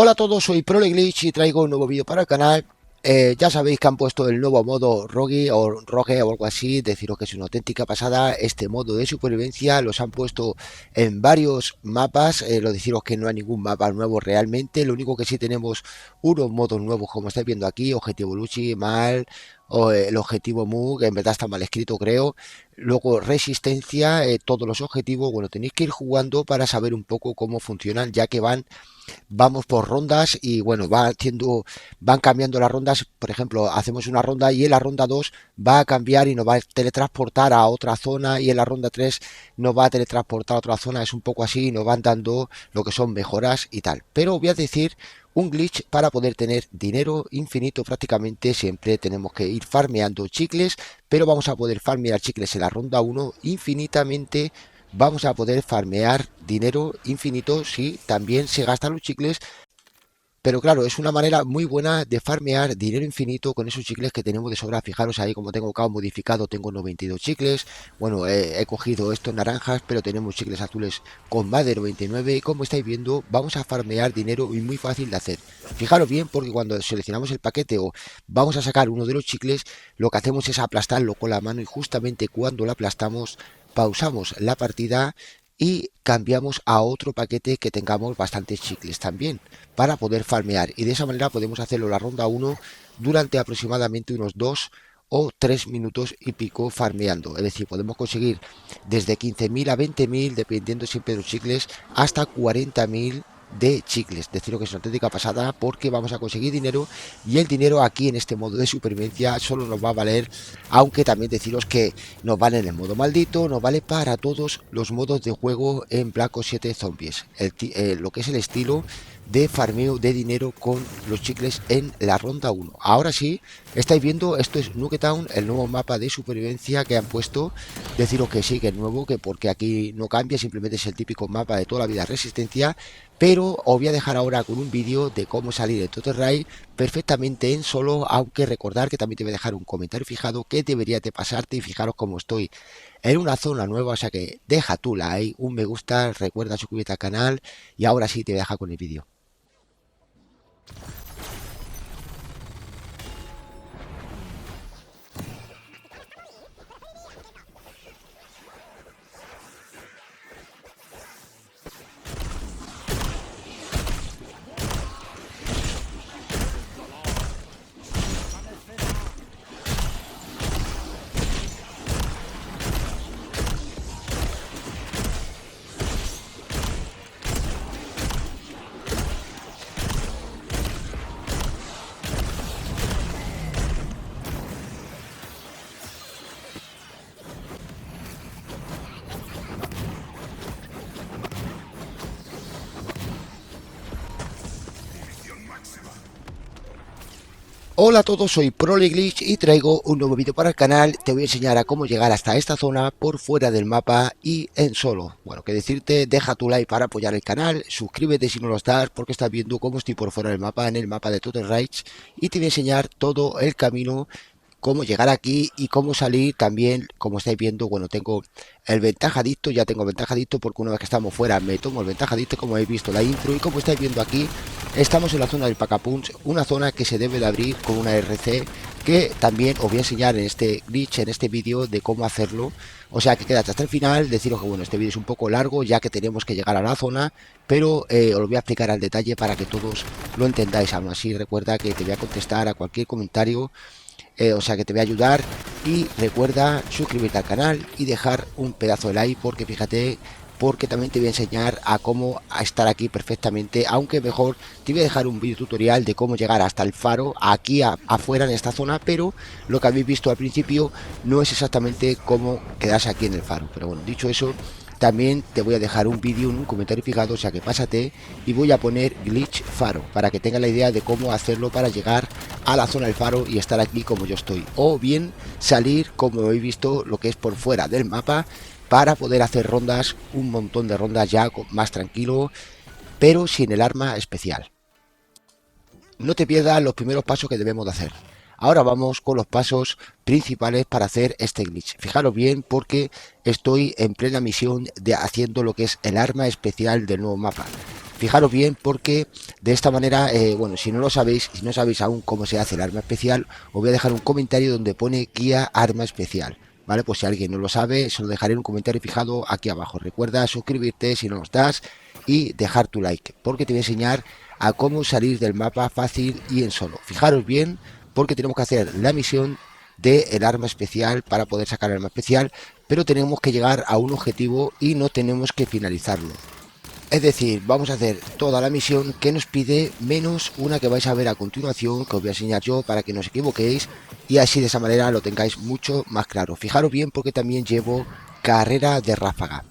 Hola a todos, soy ProLeGlitch y traigo un nuevo vídeo para el canal. Ya sabéis que han puesto el nuevo modo Rogue o algo así, deciros que es una auténtica pasada. Este modo de supervivencia los han puesto en varios mapas, lo deciros que no hay ningún mapa nuevo realmente, lo único que sí tenemos unos modos nuevos como estáis viendo aquí, Objetivo Luchi, mal, o el objetivo Mu, que en verdad está mal escrito creo. Luego resistencia, todos los objetivos, bueno, tenéis que ir jugando para saber un poco cómo funcionan, ya que vamos por rondas y bueno, van cambiando las rondas. Por ejemplo, hacemos una ronda y en la ronda 2 va a cambiar y nos va a teletransportar a otra zona, y en la ronda 3 nos va a teletransportar a otra zona. Es un poco así, nos van dando lo que son mejoras y tal. Pero voy a decir un glitch para poder tener dinero infinito. Prácticamente siempre tenemos que ir farmeando chicles, pero vamos a poder farmear chicles en la ronda 1 infinitamente. Vamos a poder farmear dinero infinito si también se gastan los chicles. Pero claro, es una manera muy buena de farmear dinero infinito con esos chicles que tenemos de sobra. Fijaros ahí como tengo caos modificado, tengo 92 chicles. Bueno, he cogido estos naranjas, pero tenemos chicles azules con más de 99. Y como estáis viendo, vamos a farmear dinero y muy fácil de hacer. Fijaros bien, porque cuando seleccionamos el paquete o vamos a sacar uno de los chicles, lo que hacemos es aplastarlo con la mano, y justamente cuando lo aplastamos, pausamos la partida y cambiamos a otro paquete que tengamos bastantes chicles también, para poder farmear, y de esa manera podemos hacerlo la ronda 1 durante aproximadamente unos 2 o 3 minutos y pico farmeando. Es decir, podemos conseguir desde 15.000 a 20.000, dependiendo siempre de los chicles, hasta 40.000 de chicles. Deciros que es una auténtica pasada, porque vamos a conseguir dinero, y el dinero aquí en este modo de supervivencia solo nos va a valer, aunque también deciros que nos vale en el modo maldito, nos vale para todos los modos de juego en Black Ops 7 Zombies, lo que es el estilo de farmeo de dinero con los chicles en la ronda 1. Ahora sí, estáis viendo, esto es Nuketown, el nuevo mapa de supervivencia que han puesto. Deciros que sí, que es nuevo, que porque aquí no cambia, simplemente es el típico mapa de toda la vida resistencia. Pero os voy a dejar ahora con un vídeo de cómo salir de Total Ray perfectamente en solo, aunque recordar que también te voy a dejar un comentario fijado que debería de pasarte. Y fijaros cómo estoy en una zona nueva, o sea que deja tu like, un me gusta, recuerda suscribirte al canal, y ahora sí te voy a dejar con el vídeo. Hola a todos, soy ProLeGlitch y traigo un nuevo vídeo para el canal. Te voy a enseñar a cómo llegar hasta esta zona por fuera del mapa y en solo. Bueno, que decirte, deja tu like para apoyar el canal, suscríbete si no lo estás, porque estás viendo cómo estoy por fuera del mapa, en el mapa de Total Rage, y te voy a enseñar todo el camino, cómo llegar aquí y cómo salir también. Como estáis viendo, bueno, tengo el ventajadicto, ya tengo ventajadicto, porque una vez que estamos fuera me tomo el ventajadicto, como habéis visto la intro. Y como estáis viendo aquí, estamos en la zona del Pacapunch, una zona que se debe de abrir con una RC, que también os voy a enseñar en este glitch, en este vídeo, de cómo hacerlo. O sea que quedad hasta el final. Deciros que bueno, este vídeo es un poco largo, ya que tenemos que llegar a la zona, pero os lo voy a explicar al detalle para que todos lo entendáis. Aún así, recuerda que te voy a contestar a cualquier comentario, o sea que te voy a ayudar. Y recuerda suscribirte al canal y dejar un pedazo de like, porque fíjate, porque también te voy a enseñar a cómo estar aquí perfectamente. Aunque mejor te voy a dejar un vídeo tutorial de cómo llegar hasta el faro, aquí afuera en esta zona, pero lo que habéis visto al principio no es exactamente cómo quedarse aquí en el faro. Pero bueno, dicho eso, también te voy a dejar un vídeo en un comentario fijado, o sea que pásate, y voy a poner glitch faro para que tengas la idea de cómo hacerlo para llegar a la zona del faro y estar aquí como yo estoy, o bien salir como habéis visto, lo que es por fuera del mapa, para poder hacer rondas, un montón de rondas ya más tranquilo, pero sin el arma especial. No te pierdas los primeros pasos que debemos de hacer. Ahora vamos con los pasos principales para hacer este glitch. Fijaros bien, porque estoy en plena misión de haciendo lo que es el arma especial del nuevo mapa. Fijaros bien porque de esta manera, bueno, si no lo sabéis, si no sabéis aún cómo se hace el arma especial, os voy a dejar un comentario donde pone guía arma especial. ¿Vale? Pues si alguien no lo sabe, se lo dejaré en un comentario fijado aquí abajo. Recuerda suscribirte si no lo estás y dejar tu like, porque te voy a enseñar a cómo salir del mapa fácil y en solo. Fijaros bien, porque tenemos que hacer la misión del arma especial para poder sacar el arma especial, pero tenemos que llegar a un objetivo y no tenemos que finalizarlo. Es decir, vamos a hacer toda la misión que nos pide, menos una que vais a ver a continuación, que os voy a enseñar yo para que no os equivoquéis, y así de esa manera lo tengáis mucho más claro. Fijaros bien porque también llevo carrera de ráfaga.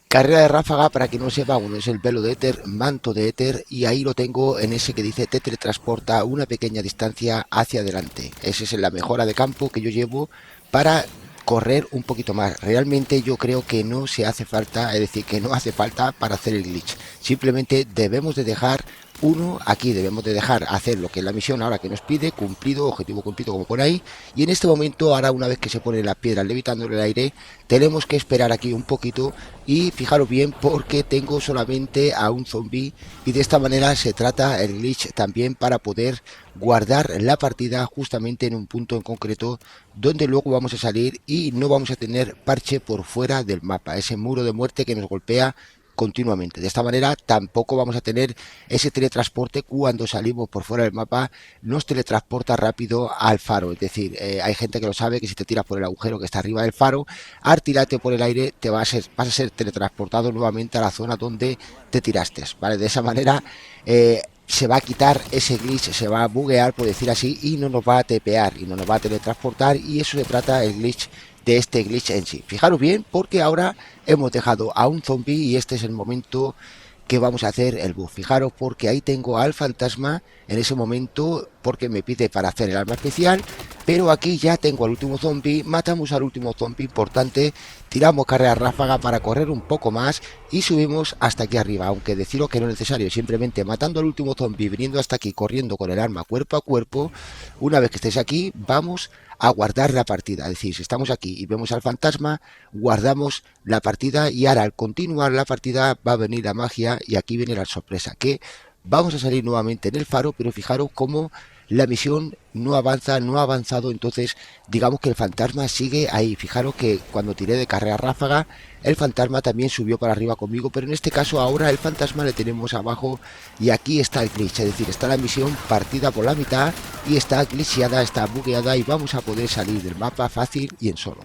Carrera de ráfaga, para que no sepa, uno es el velo de éter, manto de éter, y ahí lo tengo en ese que dice te teletransporta una pequeña distancia hacia adelante. Esa es la mejora de campo que yo llevo para correr un poquito más. Realmente yo creo que no se hace falta, es decir, que no hace falta para hacer el glitch. Simplemente debemos de dejar uno aquí, debemos de dejar hacer lo que es la misión ahora que nos pide, cumplido, objetivo cumplido como por ahí, y en este momento ahora una vez que se ponen las piedras levitando en el aire, tenemos que esperar aquí un poquito y fijaros bien porque tengo solamente a un zombie y de esta manera se trata el glitch también para poder guardar la partida justamente en un punto en concreto donde luego vamos a salir y no vamos a tener parche por fuera del mapa, ese muro de muerte que nos golpea continuamente. De esta manera tampoco vamos a tener ese teletransporte cuando salimos por fuera del mapa, nos teletransporta rápido al faro. Es decir, hay gente que lo sabe, que si te tiras por el agujero que está arriba del faro, al tirarte por el aire te vas a ser teletransportado nuevamente a la zona donde te tiraste, ¿vale? De esa manera se va a quitar ese glitch, se va a buguear, por decir así, y no nos va a tepear y no nos va a teletransportar, y eso se trata el glitch de este glitch en sí. Fijaros bien porque ahora hemos dejado a un zombie y este es el momento que vamos a hacer el buff. Fijaros porque ahí tengo al fantasma en ese momento porque me pide para hacer el arma especial, pero aquí ya tengo al último zombie, matamos al último zombie, importante, tiramos carrera ráfaga para correr un poco más y subimos hasta aquí arriba, aunque deciros que no es necesario, simplemente matando al último zombie, viniendo hasta aquí, corriendo con el arma cuerpo a cuerpo. Una vez que estéis aquí, vamos a guardar la partida, es decir, si estamos aquí y vemos al fantasma, guardamos la partida y ahora al continuar la partida va a venir la magia y aquí viene la sorpresa, que vamos a salir nuevamente en el faro, pero fijaros cómo la misión no avanza, no ha avanzado, entonces digamos que el fantasma sigue ahí. Fijaros que cuando tiré de carrera ráfaga, el fantasma también subió para arriba conmigo, pero en este caso ahora el fantasma le tenemos abajo y aquí está el glitch, es decir, está la misión partida por la mitad y está glitcheada, está bugueada y vamos a poder salir del mapa fácil y en solo.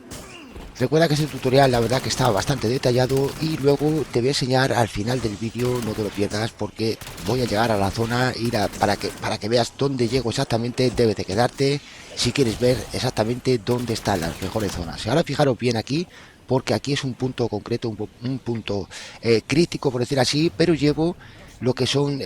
Recuerda que ese tutorial la verdad que está bastante detallado y luego te voy a enseñar al final del vídeo, no te lo pierdas porque voy a llegar a la zona, para que veas dónde llego exactamente, debes de quedarte si quieres ver exactamente dónde están las mejores zonas. Y ahora fijaros bien aquí porque aquí es un punto concreto, un punto crítico por decir así, pero llevo lo que son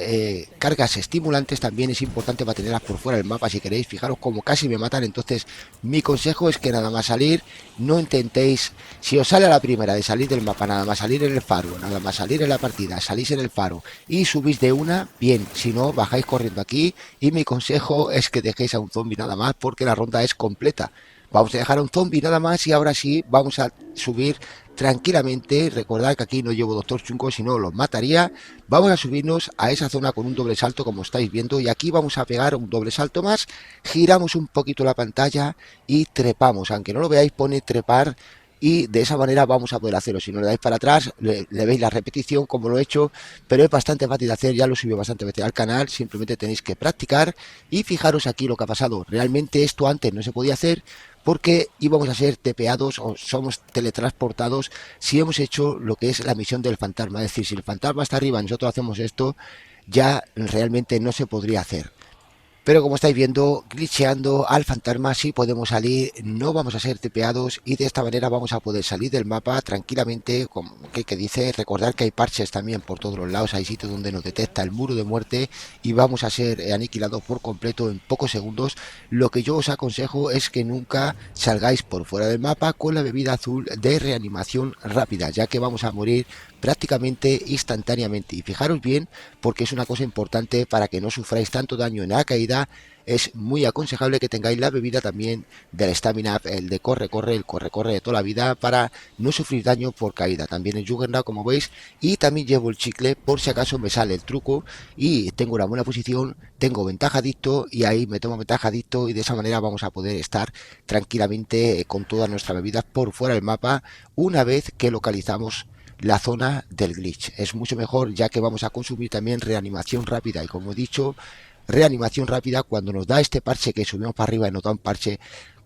cargas estimulantes, también es importante mantenerlas por fuera del mapa si queréis. Fijaros como casi me matan, entonces mi consejo es que nada más salir, no intentéis, si os sale a la primera de salir del mapa, nada más salir en el faro, nada más salir en la partida, salís en el faro y subís de una, bien, si no, bajáis corriendo aquí y mi consejo es que dejéis a un zombie nada más porque la ronda es completa. Vamos a dejar a un zombie nada más y ahora sí vamos a subir tranquilamente. Recordad que aquí no llevo doctor chungo, sino los mataría. Vamos a subirnos a esa zona con un doble salto como estáis viendo y aquí vamos a pegar un doble salto más, giramos un poquito la pantalla y trepamos, aunque no lo veáis pone trepar y de esa manera vamos a poder hacerlo. Si no le dais para atrás, le veis la repetición como lo he hecho, pero es bastante fácil de hacer, ya lo subió bastante veces al canal, simplemente tenéis que practicar y fijaros aquí lo que ha pasado. Realmente esto antes no se podía hacer porque íbamos a ser tepeados o somos teletransportados si hemos hecho lo que es la misión del fantasma. Es decir, si el fantasma está arriba y nosotros hacemos esto, ya realmente no se podría hacer. Pero como estáis viendo, glitcheando al fantasma sí podemos salir, no vamos a ser tepeados y de esta manera vamos a poder salir del mapa tranquilamente, como que dice, recordar que hay parches también por todos los lados, hay sitios donde nos detecta el muro de muerte y vamos a ser aniquilados por completo en pocos segundos. Lo que yo os aconsejo es que nunca salgáis por fuera del mapa con la bebida azul de reanimación rápida, ya que vamos a morir prácticamente instantáneamente. Y fijaros bien porque es una cosa importante para que no sufráis tanto daño en la caída vida, es muy aconsejable que tengáis la bebida también del Stamina Up, el de el corre de toda la vida, para no sufrir daño por caída. También el Juggernaut, como veis, y también llevo el chicle por si acaso me sale el truco y tengo una buena posición, tengo ventaja adicto y ahí me tomo ventaja adicto, y de esa manera vamos a poder estar tranquilamente con todas nuestras bebidas por fuera del mapa una vez que localizamos la zona del glitch. Es mucho mejor, ya que vamos a consumir también reanimación rápida, y como he dicho, reanimación rápida cuando nos da este parche, que subimos para arriba y nos da un parche.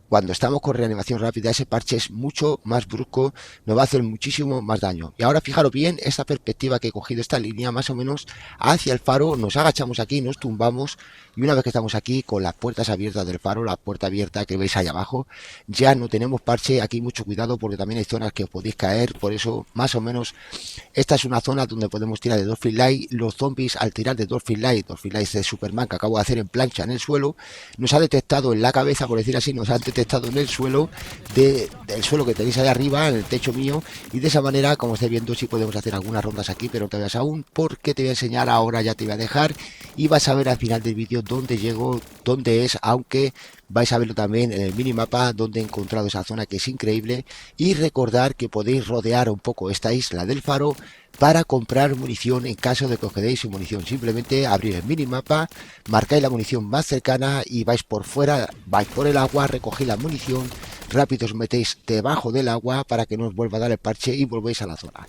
Cuando estamos con reanimación rápida, ese parche es mucho más brusco, nos va a hacer muchísimo más daño. Y ahora fijaros bien esta perspectiva que he cogido, esta línea más o menos hacia el faro, nos agachamos aquí, nos tumbamos, y una vez que estamos aquí con las puertas abiertas del faro, la puerta abierta que veis ahí abajo, ya no tenemos parche. Aquí mucho cuidado porque también hay zonas que os podéis caer, por eso más o menos esta es una zona donde podemos tirar de Dolphin Light. Los zombies, al tirar de Dolphin Light de Superman que acabo de hacer en plancha en el suelo, nos ha detectado en la cabeza, por decir así, nos ha detectado en el suelo, del suelo que tenéis ahí arriba, en el techo mío, y de esa manera, como estáis viendo, sí podemos hacer algunas rondas aquí, pero no te veas aún, porque te voy a enseñar ahora, ya te voy a dejar, y vas a ver al final del vídeo dónde llego, dónde es, aunque vais a verlo también en el minimapa donde he encontrado esa zona, que es increíble. Y recordar que podéis rodear un poco esta isla del faro para comprar munición en caso de que os quedéis sin munición. Simplemente abrir el minimapa, marcáis la munición más cercana y vais por fuera, vais por el agua, recogéis la munición, rápido os metéis debajo del agua para que no os vuelva a dar el parche y volvéis a la zona.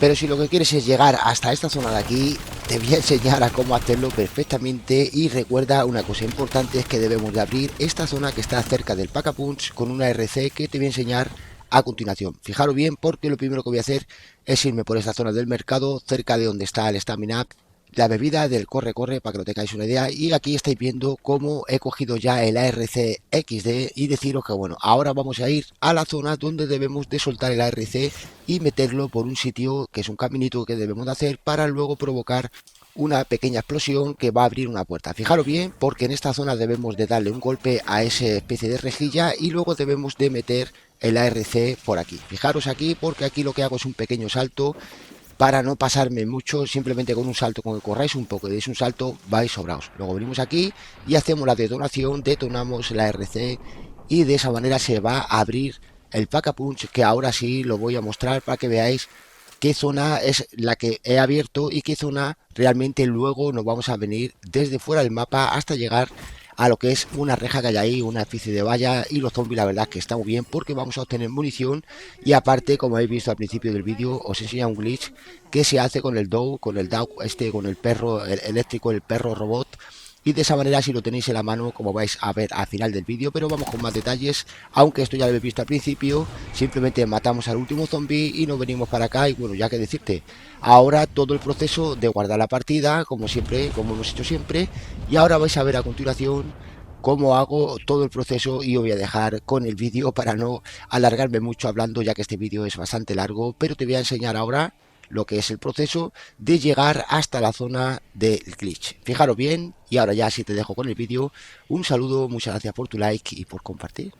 Pero si lo que quieres es llegar hasta esta zona de aquí, te voy a enseñar a cómo hacerlo perfectamente. Y recuerda una cosa importante, es que debemos de abrir esta zona que está cerca del Pack-a-Punch con una RC que te voy a enseñar a continuación. Fijaros bien, porque lo primero que voy a hacer es irme por esta zona del mercado, cerca de donde está el Stamina Up, la bebida del corre para que no tengáis una idea. Y aquí estáis viendo cómo he cogido ya el ARC XD, y deciros que bueno, ahora vamos a ir a la zona donde debemos de soltar el ARC y meterlo por un sitio que es un caminito que debemos de hacer para luego provocar una pequeña explosión que va a abrir una puerta. Fijaros bien, porque en esta zona debemos de darle un golpe a esa especie de rejilla y luego debemos de meter el ARC por aquí. Fijaros aquí, porque aquí lo que hago es un pequeño salto para no pasarme mucho. Simplemente con un salto, con que corráis un poco y deis un salto, vais sobraos. Luego venimos aquí y hacemos la detonación, detonamos la RC, y de esa manera se va a abrir el Pack-a-Punch, que ahora sí lo voy a mostrar para que veáis qué zona es la que he abierto y qué zona realmente luego nos vamos a venir desde fuera del mapa hasta llegar a lo que es una reja que hay ahí, una especie de valla. Y los zombies la verdad que está muy bien porque vamos a obtener munición, y aparte, como habéis visto al principio del vídeo, os enseña un glitch que se hace con el DOW, con el perro eléctrico, el perro robot. Y de esa manera, si lo tenéis en la mano, como vais a ver al final del vídeo, pero vamos con más detalles, aunque esto ya lo habéis visto al principio. Simplemente matamos al último zombie y nos venimos para acá. Y bueno, ya que decirte, ahora todo el proceso de guardar la partida, como siempre, como hemos hecho siempre. Y ahora vais a ver a continuación cómo hago todo el proceso, y os voy a dejar con el vídeo para no alargarme mucho hablando, ya que este vídeo es bastante largo. Pero te voy a enseñar ahora lo que es el proceso de llegar hasta la zona del glitch. Fijaros bien, y ahora ya sí te dejo con el vídeo. Un saludo, muchas gracias por tu like y por compartir.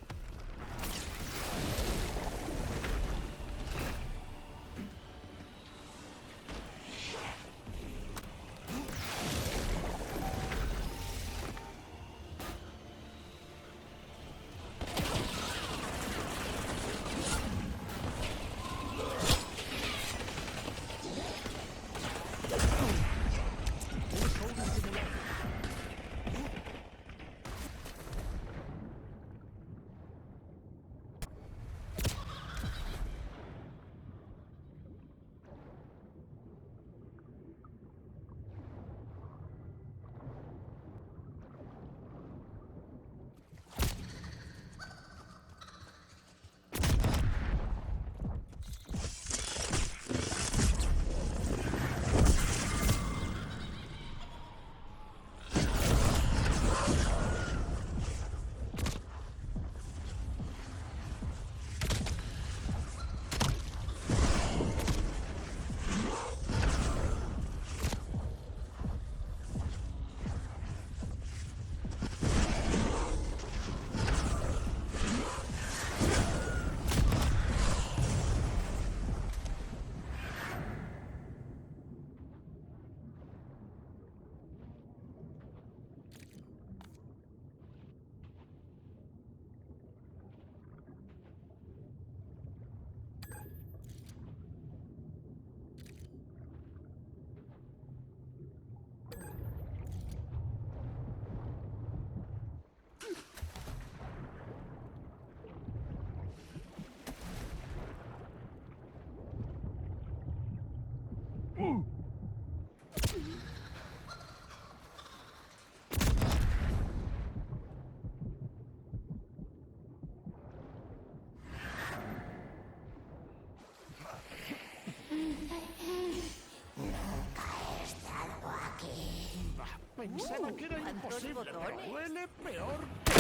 Pensaba que era ¿Cuántos imposible, pero botones? duele peor que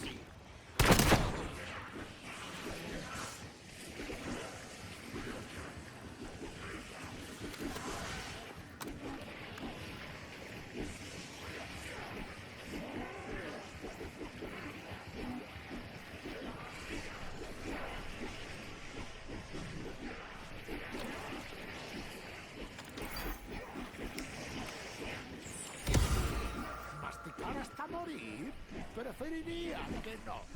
sí. ¿Masticar hasta morir? Preferiría que no.